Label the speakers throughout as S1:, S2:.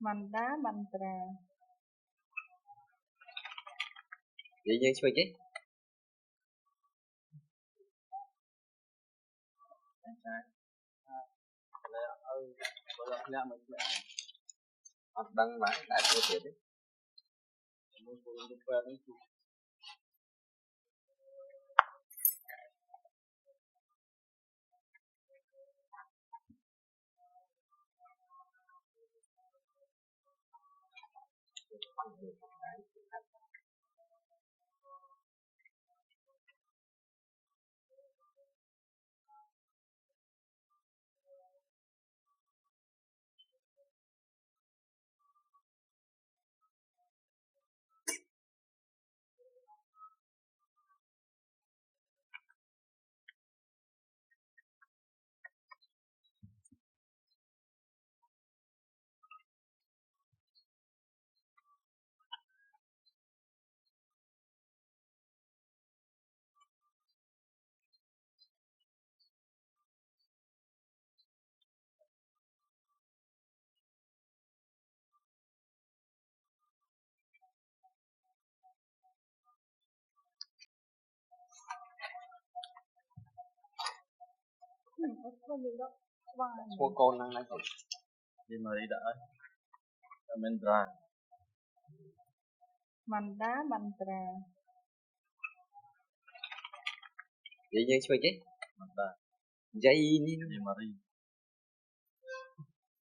S1: Manda mantra.
S2: Vậy nhưng sao chứ? Học đăng mà đã thua thiệt đấy. Số con năng năng đi mà đi đợi mình ra
S1: Manda mantra.
S2: vậy nhưng sao chứ? Dây đi mà đi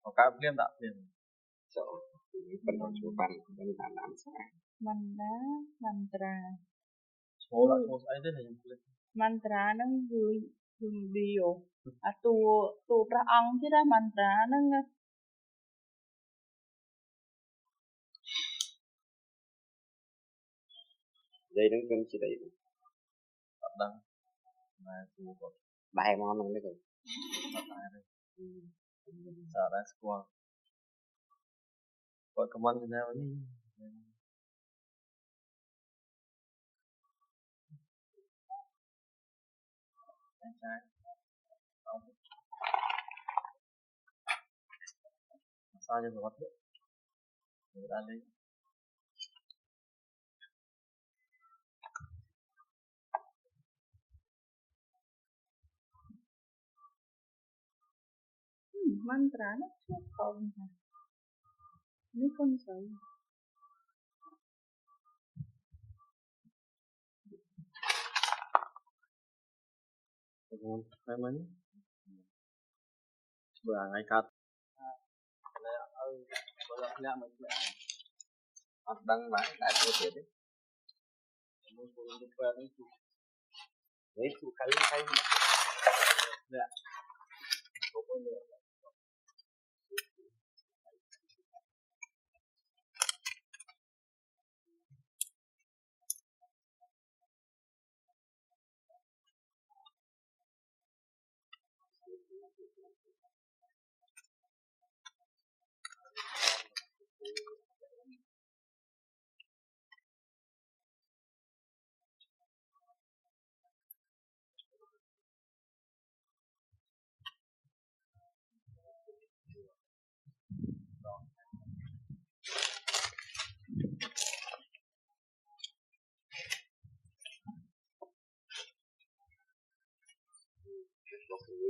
S2: có cả phim đạo phim sợ phần đầu số phần phần làm sao
S1: Manda mantra.
S2: số là số ấy thế này
S1: Mantra nang gừng điều. Tu pra ang chứ đó mantra nang
S2: dây nó cơm chỉ đấy đăng mà đại món này rồi sợ ra squat gọi công an thế nào đi sao cho nó biết người ta lấy
S1: mantra nó chưa còn hả? Mấy con sợ.
S2: mấy mấy bữa ngày cắt học đăng mà đã thua thiệt đấy đấy phụ khánh hay một người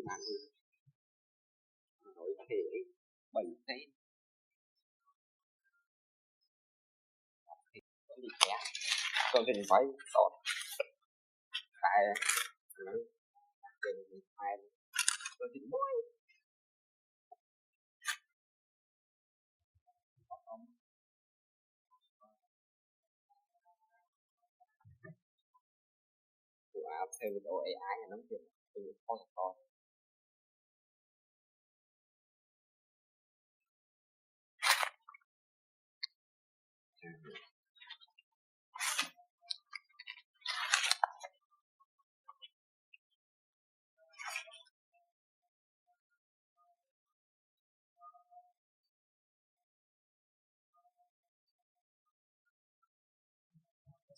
S2: bạn nói thể bảy tên còn đi khé còn hình phải sọt tại tiền hai rồi thì bôi của áp theo độ AI là nắm tiền từ con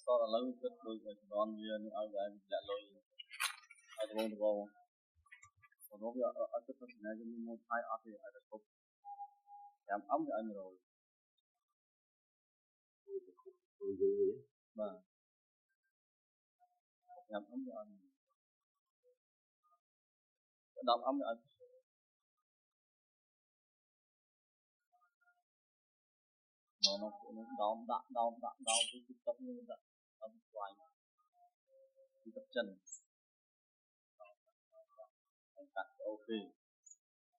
S2: sau là lâu rất đôi người con viên ở đây đã lôi ở đâu đâu còn nó ở tất cả những cái mình muốn thay ở thì ở đây
S3: chạm ống cho anh rồi vâng chạm ống cho anh đọc ống cho anh nó đau cái tập như vậy đau quay cái tập chân cắt ok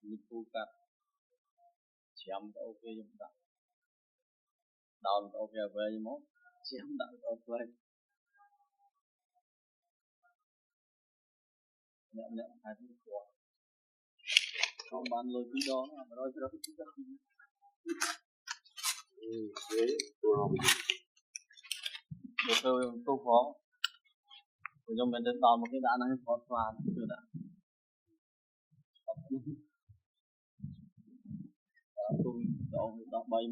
S3: mình thu cắt chém ok chúng ta đau ok về như mốt chém đau ok nhận hai thứ của không bán lời tí đó mà nói cho cái đó được rồi tôi khó rồi cho mình đến toàn một cái đạn này khó xoa chưa đã tôi đọc 7